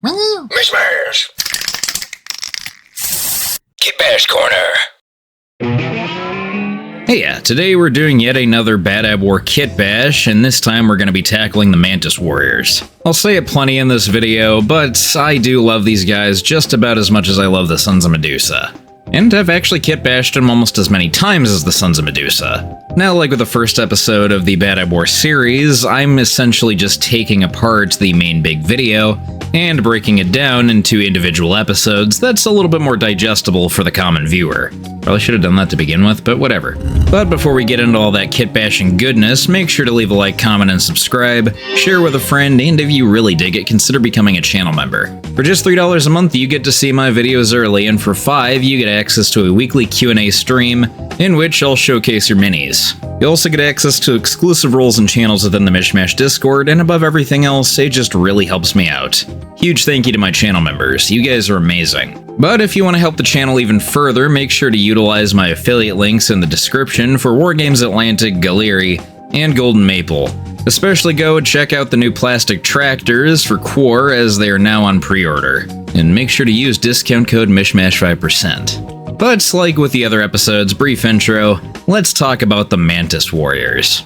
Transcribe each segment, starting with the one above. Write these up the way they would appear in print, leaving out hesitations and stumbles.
Mishmash! Kitbash Corner! Hey, today we're doing yet another Bad Ab War Kit Bash, and this time we're going to be tackling the Mantis Warriors. I'll say it plenty in this video, but I do love these guys just about as much as I love the Sons of Medusa. And I've actually kit bashed them almost as many times as the Sons of Medusa. Now, like with the first episode of the Bad Ab War series, I'm essentially just taking apart the main big video and breaking it down into individual episodes that's a little bit more digestible for the common viewer. Probably should have done that to begin with, but whatever. But before we get into all that kit bashing goodness, make sure to leave a like, comment, and subscribe, share with a friend, and if you really dig it, consider becoming a channel member. For just $3 a month, you get to see my videos early, and for $5, you get access to a weekly Q&A stream, in which I'll showcase your minis. You also get access to exclusive roles and channels within the Mishmash Discord, and above everything else, it just really helps me out. Huge thank you to my channel members, you guys are amazing. But if you want to help the channel even further, make sure to utilize my affiliate links in the description for Wargames Atlantic, Galeri, and Golden Maple. Especially go check out the new plastic tractors for Quar as they are now on pre-order. And make sure to use discount code MISHMASH5%. But like with the other episodes, brief intro, let's talk about the Mantis Warriors.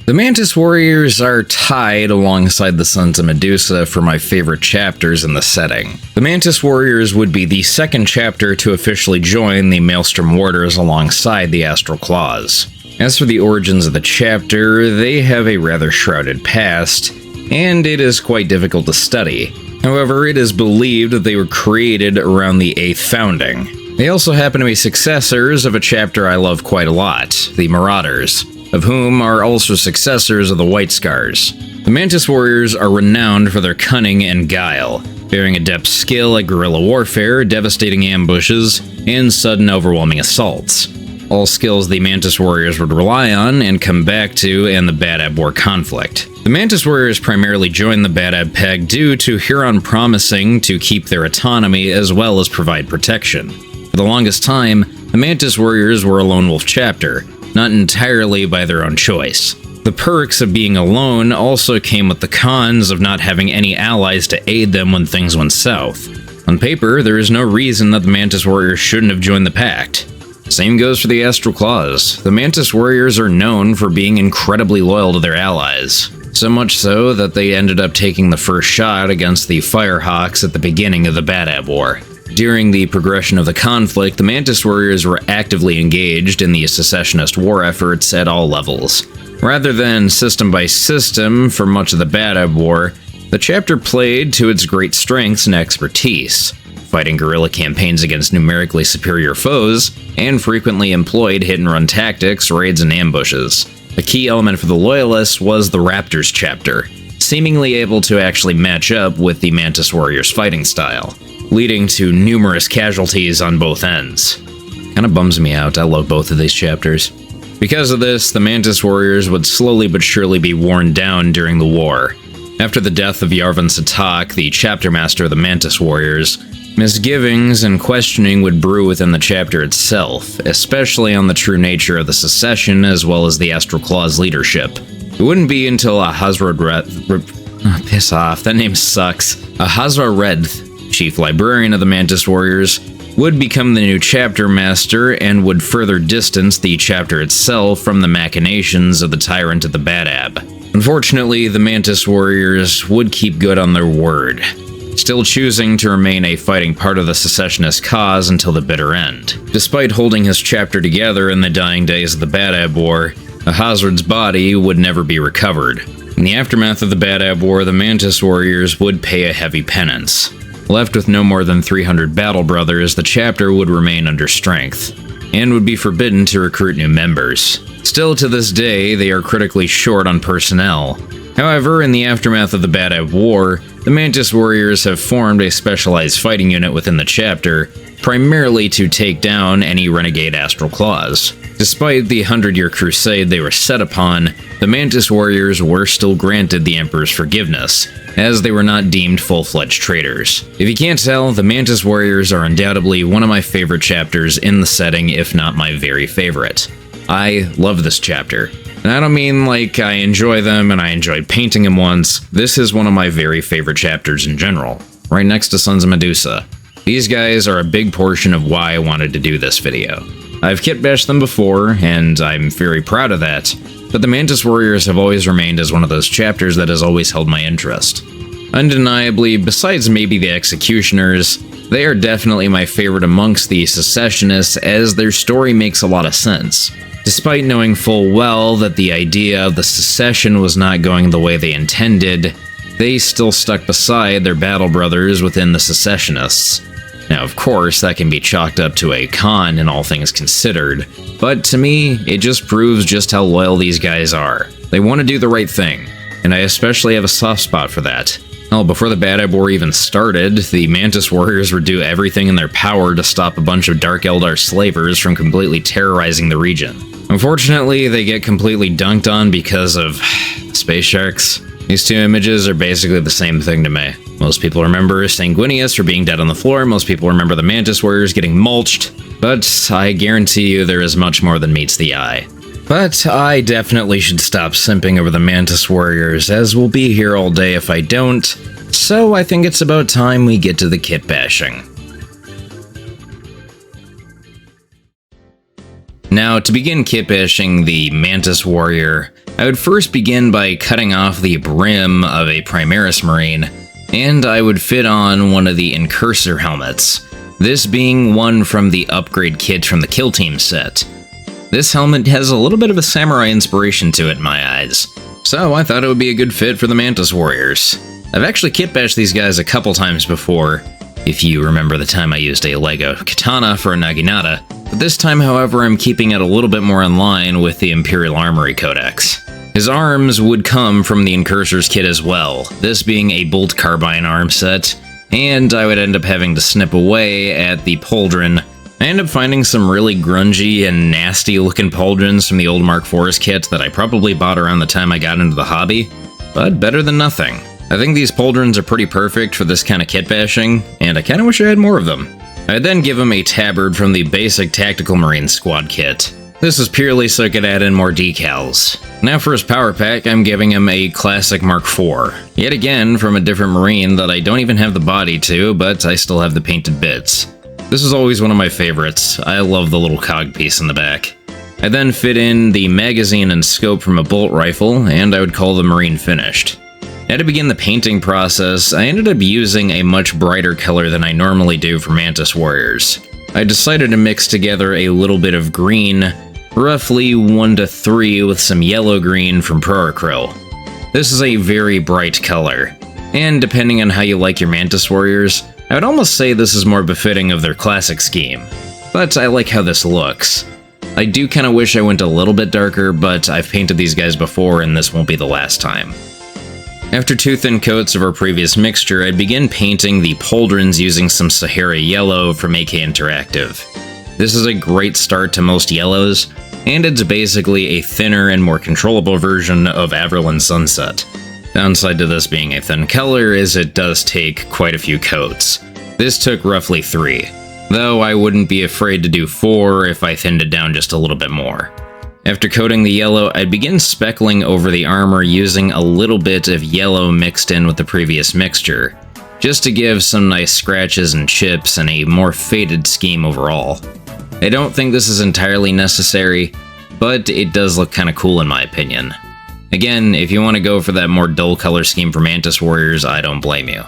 The Mantis Warriors are tied alongside the Sons of Medusa for my favorite chapters in the setting. The Mantis Warriors would be the second chapter to officially join the Maelstrom Warders alongside the Astral Claws. As for the origins of the chapter, they have a rather shrouded past, and it is quite difficult to study. However, it is believed that they were created around the 8th founding. They also happen to be successors of a chapter I love quite a lot, the Marauders, of whom are also successors of the White Scars. The Mantis Warriors are renowned for their cunning and guile, bearing adept skill at guerrilla warfare, devastating ambushes, and sudden overwhelming assaults. All skills the Mantis Warriors would rely on and come back to in the Bad Ab War conflict. The Mantis Warriors primarily joined the Bad Ab Peg due to Huron promising to keep their autonomy as well as provide protection. For the longest time, the Mantis Warriors were a lone wolf chapter, not entirely by their own choice. The perks of being alone also came with the cons of not having any allies to aid them when things went south. On paper, there is no reason that the Mantis Warriors shouldn't have joined the pact. Same goes for the Astral Claws. The Mantis Warriors are known for being incredibly loyal to their allies. So much so that they ended up taking the first shot against the Firehawks at the beginning of the Bad Ab War. During the progression of the conflict, the Mantis Warriors were actively engaged in the secessionist war efforts at all levels. Rather than system by system for much of the Bad Ab War, the chapter played to its great strengths and expertise, fighting guerrilla campaigns against numerically superior foes, and frequently employed hit-and-run tactics, raids, and ambushes. A key element for the Loyalists was the Raptors chapter, seemingly able to actually match up with the Mantis Warriors' fighting style, leading to numerous casualties on both ends. Kinda bums me out, I love both of these chapters. Because of this, the Mantis Warriors would slowly but surely be worn down during the war. After the death of Yarvan Satak, the chapter master of the Mantis Warriors, misgivings and questioning would brew within the chapter itself, especially on the true nature of the secession as well as the Astral Claws leadership. It wouldn't be until piss off, that name sucks. Ahazra-Redth, chief librarian of the Mantis Warriors, would become the new chapter master and would further distance the chapter itself from the machinations of the tyrant of the Bad Ab. Unfortunately, the Mantis Warriors would keep good on their word, still choosing to remain a fighting part of the secessionist cause until the bitter end. Despite holding his chapter together in the dying days of the Bad Ab War, Ahazrad's body would never be recovered. In the aftermath of the Bad Ab War, the Mantis Warriors would pay a heavy penance. Left with no more than 300 battle brothers, the chapter would remain under strength, and would be forbidden to recruit new members. Still to this day, they are critically short on personnel. However, in the aftermath of the Bad Ab War, the Mantis Warriors have formed a specialized fighting unit within the chapter, primarily to take down any renegade Astral Claws. Despite the 100-year crusade they were set upon, the Mantis Warriors were still granted the Emperor's forgiveness, as they were not deemed full-fledged traitors. If you can't tell, the Mantis Warriors are undoubtedly one of my favorite chapters in the setting, if not my very favorite. I love this chapter. And I don't mean like I enjoy them and I enjoyed painting them once. This is one of my very favorite chapters in general, right next to Sons of Medusa. These guys are a big portion of why I wanted to do this video. I've kitbashed them before, and I'm very proud of that, but the Mantis Warriors have always remained as one of those chapters that has always held my interest. Undeniably, besides maybe the Executioners, they are definitely my favorite amongst the Secessionists, as their story makes a lot of sense. Despite knowing full well that the idea of the secession was not going the way they intended, they still stuck beside their battle brothers within the Secessionists. Now, of course, that can be chalked up to a con in all things considered, but to me, it just proves just how loyal these guys are. They want to do the right thing, and I especially have a soft spot for that. Hell, before the Bad Ebb War even started, the Mantis Warriors would do everything in their power to stop a bunch of Dark Eldar slavers from completely terrorizing the region. Unfortunately, they get completely dunked on because of space sharks. These two images are basically the same thing to me. Most people remember Sanguinius for being dead on the floor, most people remember the Mantis Warriors getting mulched, but I guarantee you there is much more than meets the eye. But I definitely should stop simping over the Mantis Warriors, as we'll be here all day if I don't, so I think it's about time we get to the kit bashing. Now, to begin kitbashing the Mantis Warrior, I would first begin by cutting off the brim of a Primaris Marine, and I would fit on one of the Incursor helmets, this being one from the upgrade kit from the Kill Team set. This helmet has a little bit of a samurai inspiration to it in my eyes, so I thought it would be a good fit for the Mantis Warriors. I've actually kitbashed these guys a couple times before, if you remember the time I used a Lego katana for a Naginata, but this time, however, I'm keeping it a little bit more in line with the Imperial Armory Codex. His arms would come from the Incursor's kit as well, this being a bolt carbine arm set, and I would end up having to snip away at the pauldron. I ended up finding some really grungy and nasty looking pauldrons from the old Mark IV's kit that I probably bought around the time I got into the hobby, but better than nothing. I think these pauldrons are pretty perfect for this kind of kit bashing, and I kinda wish I had more of them. I'd then give him a tabard from the basic Tactical Marine Squad kit. This is purely so I could add in more decals. Now for his power pack, I'm giving him a classic Mark IV. Yet again, from a different Marine that I don't even have the body to, but I still have the painted bits. This is always one of my favorites. I love the little cog piece in the back. I then fit in the magazine and scope from a bolt rifle, and I would call the Marine finished. Now to begin the painting process, I ended up using a much brighter color than I normally do for Mantis Warriors. I decided to mix together a little bit of green, roughly 1 to 3 with some yellow-green from Proacryl. This is a very bright color, and depending on how you like your Mantis Warriors, I would almost say this is more befitting of their classic scheme, but I like how this looks. I do kinda wish I went a little bit darker, but I've painted these guys before and this won't be the last time. After 2 thin coats of our previous mixture, I'd begin painting the pauldrons using some Sahara Yellow from AK Interactive. This is a great start to most yellows, and it's basically a thinner and more controllable version of Averland Sunset. Downside to this being a thin color is it does take quite a few coats. This took roughly 3, though I wouldn't be afraid to do 4 if I thinned it down just a little bit more. After coating the yellow, I'd begin speckling over the armor using a little bit of yellow mixed in with the previous mixture, just to give some nice scratches and chips and a more faded scheme overall. I don't think this is entirely necessary, but it does look kinda cool in my opinion. Again, if you want to go for that more dull color scheme for Mantis Warriors, I don't blame you.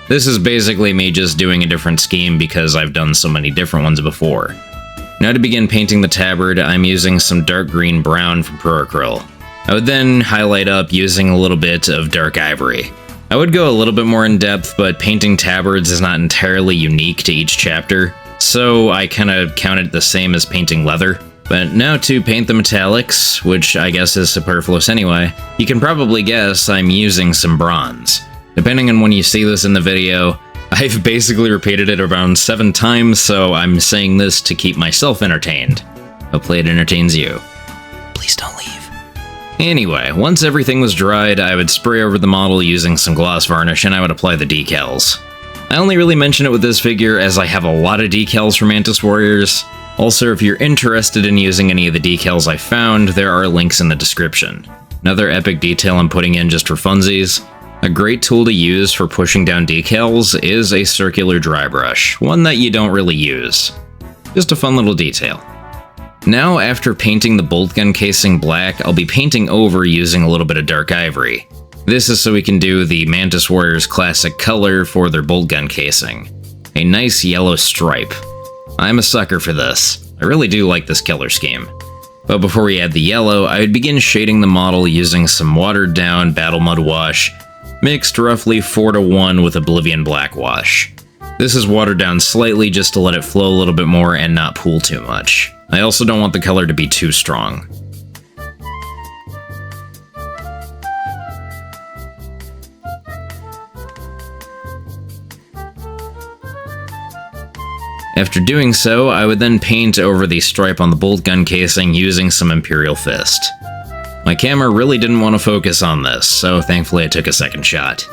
This is basically me just doing a different scheme because I've done so many different ones before. Now to begin painting the tabard, I'm using some dark green brown from Proacryl. I would then highlight up using a little bit of dark ivory. I would go a little bit more in depth, but painting tabards is not entirely unique to each chapter, so I kinda count it the same as painting leather. But now to paint the metallics, which I guess is superfluous anyway, you can probably guess I'm using some bronze. Depending on when you see this in the video, I've basically repeated it around 7 times, so I'm saying this to keep myself entertained. Hopefully it entertains you. Please don't leave. Anyway, once everything was dried, I would spray over the model using some gloss varnish and I would apply the decals. I only really mention it with this figure as I have a lot of decals for Mantis Warriors. Also, if you're interested in using any of the decals I found, there are links in the description. Another epic detail I'm putting in just for funsies. A great tool to use for pushing down decals is a circular dry brush, one that you don't really use. Just a fun little detail. Now, after painting the bolt gun casing black, I'll be painting over using a little bit of dark ivory. This is so we can do the Mantis Warriors classic color for their bolt gun casing. A nice yellow stripe. I'm a sucker for this. I really do like this color scheme. But before we add the yellow, I would begin shading the model using some watered down Battle Mud wash, mixed roughly 4:1 with Oblivion Black wash. This is watered down slightly just to let it flow a little bit more and not pool too much. I also don't want the color to be too strong. After doing so, I would then paint over the stripe on the bolt gun casing using some Imperial Fist. My camera really didn't want to focus on this, so thankfully I took a second shot.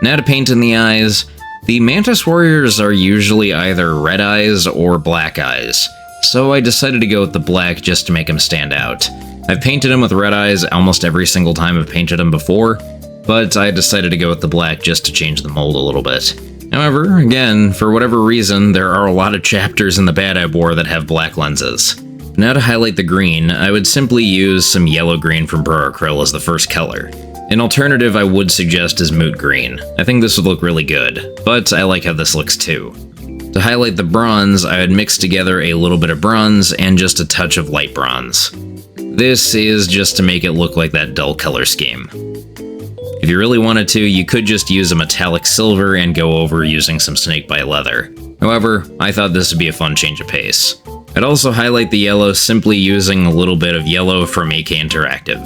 Now to paint in the eyes. The Mantis Warriors are usually either red eyes or black eyes, so I decided to go with the black just to make them stand out. I've painted them with red eyes almost every single time I've painted them before, but I decided to go with the black just to change the mold a little bit. However, again, for whatever reason, there are a lot of chapters in the Bad Ab War that have black lenses. Now to highlight the green, I would simply use some yellow-green from Buracryl as the first color. An alternative I would suggest is Moot Green. I think this would look really good, but I like how this looks too. To highlight the bronze, I would mix together a little bit of bronze and just a touch of light bronze. This is just to make it look like that dull color scheme. If you really wanted to, you could just use a metallic silver and go over using some snakebite leather. However, I thought this would be a fun change of pace. I'd also highlight the yellow simply using a little bit of yellow from AK Interactive.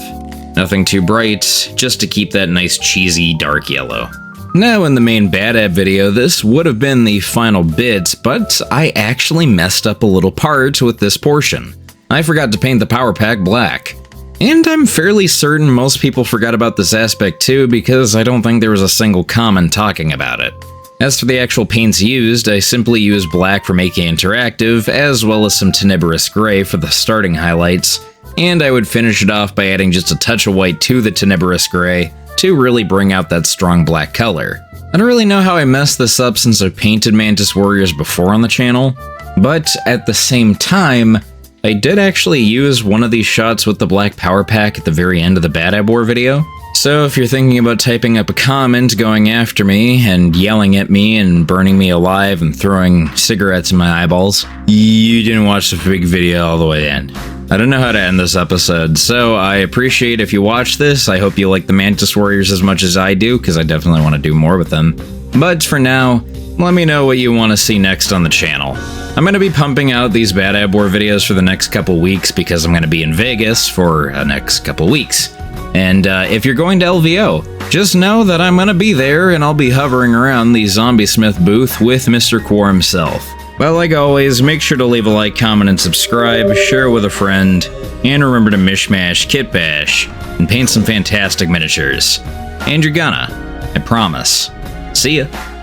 Nothing too bright, just to keep that nice cheesy dark yellow. Now in the main Bad Ab video, this would have been the final bit, but I actually messed up a little part with this portion. I forgot to paint the power pack black. And I'm fairly certain most people forgot about this aspect too, because I don't think there was a single comment talking about it. As for the actual paints used, I simply used black from AK Interactive, as well as some Tenebrous Gray for the starting highlights, and I would finish it off by adding just a touch of white to the Tenebrous Gray to really bring out that strong black color. I don't really know how I messed this up since I've painted Mantis Warriors before on the channel, but at the same time, I did actually use one of these shots with the black power pack at the very end of the Bad Ab War video. So if you're thinking about typing up a comment going after me and yelling at me and burning me alive and throwing cigarettes in my eyeballs, you didn't watch the big video all the way in. I don't know how to end this episode, so I appreciate if you watch this. I hope you like the Mantis Warriors as much as I do, because I definitely want to do more with them. But for now, let me know what you want to see next on the channel. I'm going to be pumping out these Bad Ab War videos for the next couple weeks because I'm going to be in Vegas for the next couple weeks. And if you're going to LVO, just know that I'm going to be there and I'll be hovering around the Zombie Smith booth with Mr. Quor himself. But like always, make sure to leave a like, comment, and subscribe, share with a friend, and remember to mishmash, kitbash, and paint some fantastic miniatures. And you're gonna. I promise. See ya.